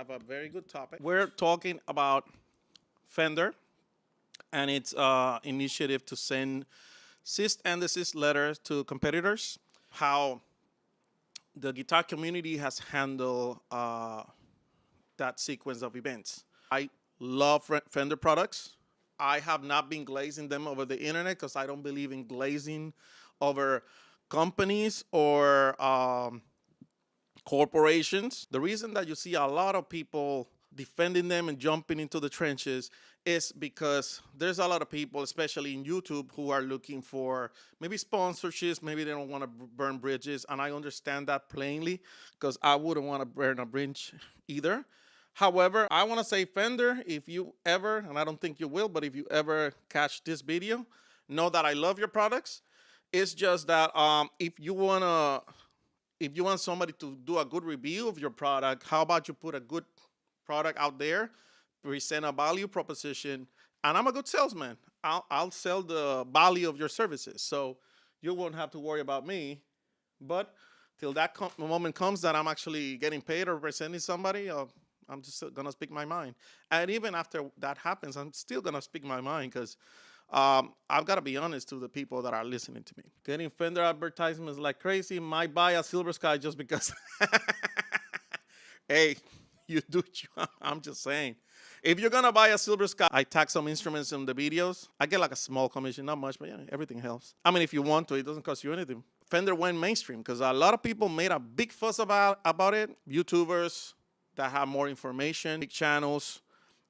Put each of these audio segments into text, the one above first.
have a very good topic. We're talking about Fender and its initiative to send cease and desist letters to competitors. How the guitar community has handled that sequence of events. I love Fender products. I have not been glazing them over the internet because I don't believe in glazing over companies or corporations. The reason that you see a lot of people defending them and jumping into the trenches is because there's a lot of people, especially in YouTube, who are looking for maybe sponsorships, maybe they don't want to burn bridges, and I understand that plainly because I wouldn't want to burn a bridge either. However, I want to say, Fender, if you ever, and I don't think you will, but if you ever catch this video, know that I love your products. It's just that if you want somebody to do a good review of your product, how about you put a good product out there, present a value proposition, and I'm a good salesman. I'll sell the value of your services, so you won't have to worry about me. But till that moment comes that I'm actually getting paid or representing somebody, I'm just gonna speak my mind. And even after that happens, I'm still gonna speak my mind because I've got to be honest to the people that are listening to me. Getting Fender advertisements like crazy. Might buy a Silver Sky just because. Hey, you do. I'm just saying. If you're gonna buy a Silver Sky, I tag some instruments in the videos. I get like a small commission, not much, but yeah, everything helps. I mean, if you want to, it doesn't cost you anything. Fender went mainstream because a lot of people made a big fuss about it. YouTubers that have more information, big channels,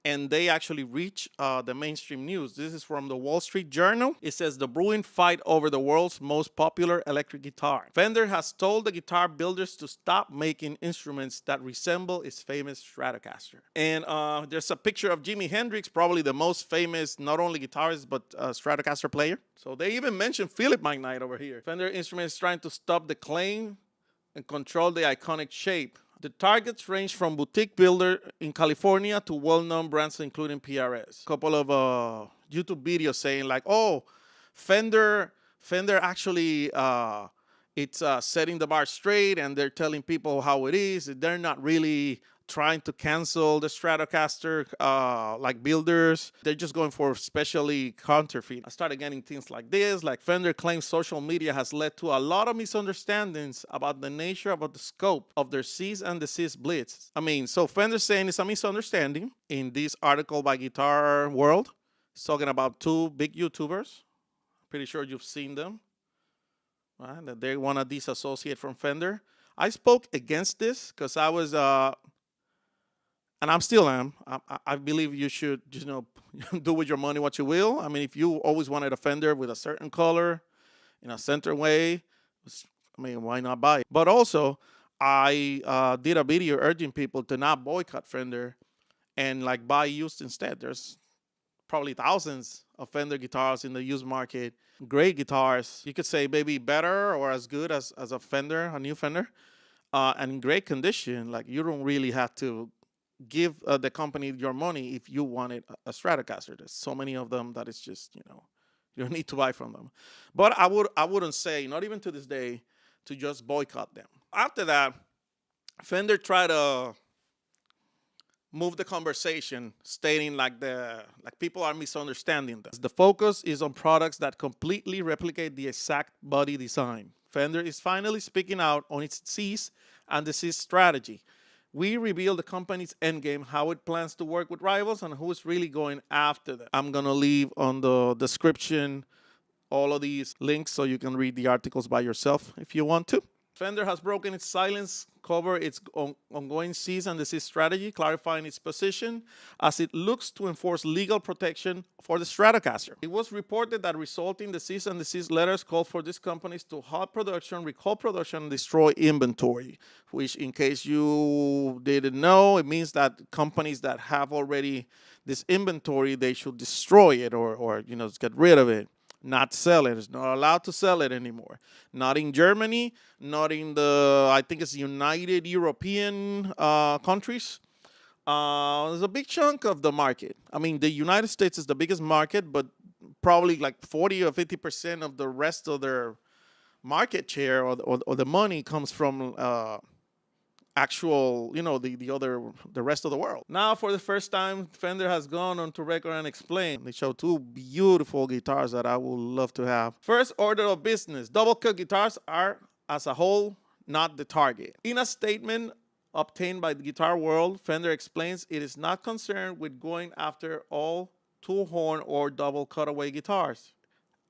and they actually reach the mainstream news. This is from the Wall Street Journal. It says the brewing fight over the world's most popular electric guitar. Fender has told the guitar builders to stop making instruments that resemble its famous Stratocaster. And there's a picture of Jimi Hendrix, probably the most famous, not only guitarist, but Stratocaster player. So they even mentioned Philip McKnight over here. Fender Instruments is trying to stop the claim and control the iconic shape. The targets range from boutique builder in California to well-known brands including PRS. A couple of YouTube videos saying like, oh, Fender actually, it's setting the bar straight and they're telling people how it is. They're not really trying to cancel the Stratocaster like builders. They're just going for especially counterfeit. I started getting things like this, like Fender claims social media has led to a lot of misunderstandings about the nature, about the scope of their cease and desist blitz. I mean, so Fender's saying it's a misunderstanding. In this article by Guitar World, it's talking about two big YouTubers. Pretty sure you've seen them. Right? That they want to disassociate from Fender. I spoke against this because I was and I'm still am. I believe you should, do with your money what you will. I mean, if you always wanted a Fender with a certain color, in a center way, I mean, why not buy it? But also, I did a video urging people to not boycott Fender and like buy used instead. There's probably thousands of Fender guitars in the used market. Great guitars. You could say maybe better or as good as a Fender, a new Fender, and in great condition. Like you don't really have to give the company your money if you wanted a Stratocaster. There's so many of them that it's just, you don't need to buy from them. But I wouldn't say, not even to this day, to just boycott them. After that, Fender tried to move the conversation, stating like people are misunderstanding them. The focus is on products that completely replicate the exact body design. Fender is finally speaking out on its cease and desist strategy. We reveal the company's endgame, how it plans to work with rivals, and who is really going after them. I'm going to leave on the description all of these links so you can read the articles by yourself if you want to. Fender has broken its silence, covered its ongoing cease and desist strategy, clarifying its position as it looks to enforce legal protection for the Stratocaster. It was reported that resulting the cease and desist letters called for these companies to halt production, recall production, and destroy inventory, which, in case you didn't know, it means that companies that have already this inventory, they should destroy it or just get rid of it. Not sell it. It's not allowed to sell it anymore. Not in Germany, not in I think it's United European countries. There's a big chunk of the market. I mean, the United States is the biggest market, but probably like 40 or 50% of the rest of their market share or the money comes from actual, the rest of the world. Now, for the first time, Fender has gone on to record and explain. They show two beautiful guitars that I would love to have. First order of business: double cut guitars are, as a whole, not the target. In a statement obtained by the Guitar World, Fender explains it is not concerned with going after all two-horn or double cutaway guitars,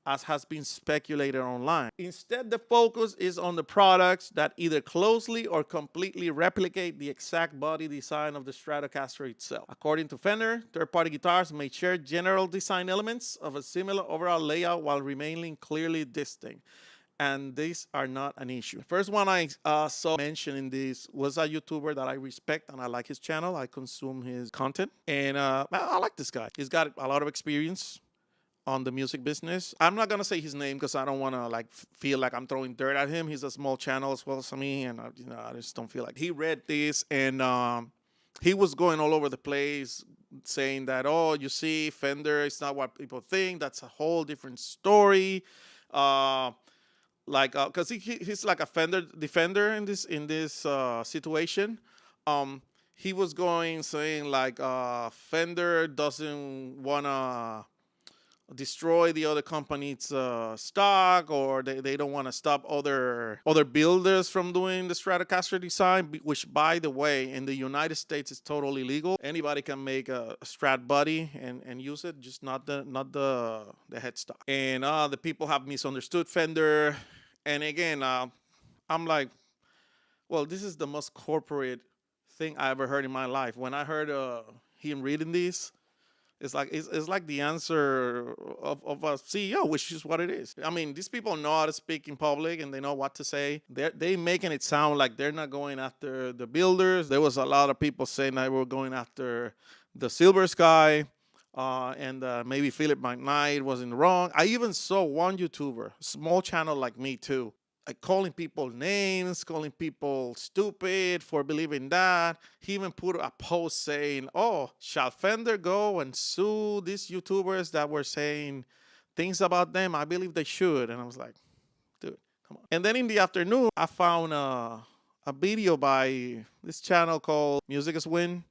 as has been speculated online. Instead, the focus is on the products that either closely or completely replicate the exact body design of the Stratocaster itself. According to Fender, third-party guitars may share general design elements of a similar overall layout while remaining clearly distinct, and these are not an issue. First one I saw mentioned in this was a YouTuber that I respect, and I like his channel. I consume his content, and I like this guy. He's got a lot of experience on the music business. I'm not gonna say his name because I don't want to feel like I'm throwing dirt at him. He's a small channel as well as me, and I just don't feel like he read this, and he was going all over the place saying that, oh, you see, Fender is not what people think. That's a whole different story. Because he's like a Fender defender in this situation. He was saying like Fender doesn't wanna destroy the other company's stock, or they don't want to stop other builders from doing the Stratocaster design, which, by the way, in the United States is totally legal. Anybody can make a Strat body and use it, just not the headstock. And the people have misunderstood Fender. And again, I'm like, well, this is the most corporate thing I ever heard in my life. When I heard him reading this, it's like the answer of a CEO, which is what it is. I mean, these people know how to speak in public, and they know what to say. They making it sound like they're not going after the builders. There was a lot of people saying that we were going after the Silver Sky, and maybe Philip McKnight wasn't wrong. I even saw one YouTuber, small channel like me too, calling people names, calling people stupid for believing that. He even put a post saying, oh, shall Fender go and sue these YouTubers that were saying things about them? I believe they should. And I was like, dude, come on. And then in the afternoon, I found a video by this channel called Music is Win,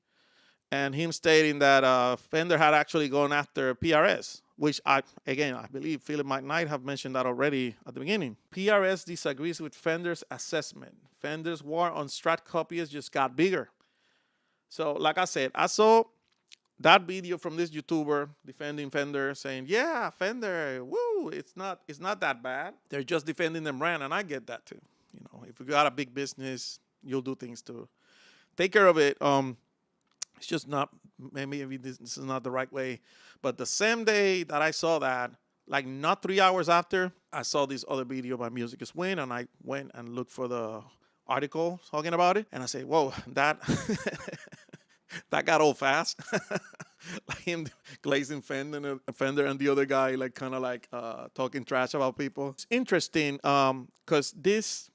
and him stating that Fender had actually gone after PRS, which I believe Philip McKnight have mentioned that already at the beginning. PRS disagrees with Fender's assessment. Fender's war on Strat copyists just got bigger. So, like I said, I saw that video from this YouTuber defending Fender, saying, yeah, Fender, woo, it's not that bad. They're just defending their brand, and I get that too. If you got a big business, you'll do things to take care of it. It's just not, maybe this is not the right way. But the same day that I saw that, like not 3 hours after, I saw this other video by Music is Win, and I went and looked for the article talking about it. And I said, whoa, that that got old fast. Like him glazing Fender and the other guy talking trash about people. It's interesting because this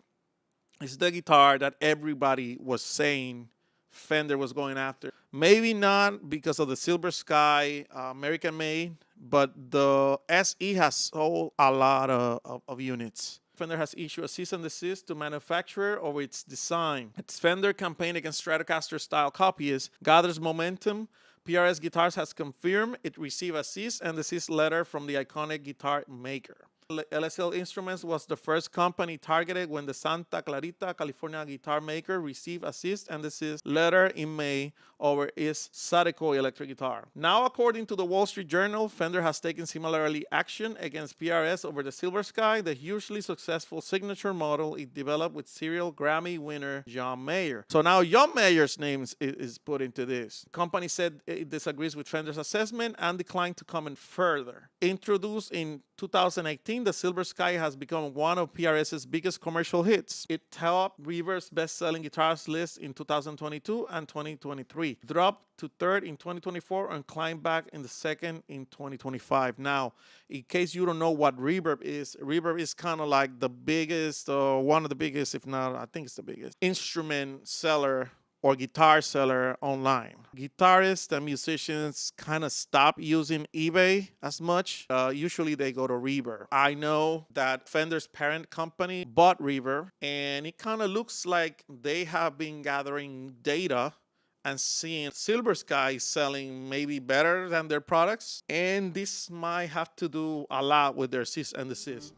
is the guitar that everybody was saying Fender was going after. Maybe not because of the Silver Sky American made, but the SE has sold a lot of units. Fender has issued a cease and desist to manufacturer over its design. Its Fender campaign against Stratocaster style copyists gathers momentum. PRS Guitars has confirmed it received a cease and desist letter from the iconic guitar maker. LSL Instruments was the first company targeted when the Santa Clarita, California guitar maker received a cease and desist letter in May over its Sadeko electric guitar. Now, according to the Wall Street Journal, Fender has taken similarly action against PRS over the Silver Sky, the hugely successful signature model it developed with serial Grammy winner John Mayer. So now John Mayer's name is put into this. The company said it disagrees with Fender's assessment and declined to comment further. Introduced in 2018, the Silver Sky has become one of PRS's biggest commercial hits. It topped Reverb's best-selling guitars list in 2022 and 2023, dropped to third in 2024, and climbed back in the second in 2025. Now, in case you don't know what Reverb is kind of like the biggest, one of the biggest, if not, I think it's the biggest, instrument seller or guitar seller online. Guitarists and musicians kind of stop using eBay as much. Usually they go to Reverb. I know that Fender's parent company bought Reverb, and it kind of looks like they have been gathering data and seeing Silver Sky selling maybe better than their products. And this might have to do a lot with their cease and desist.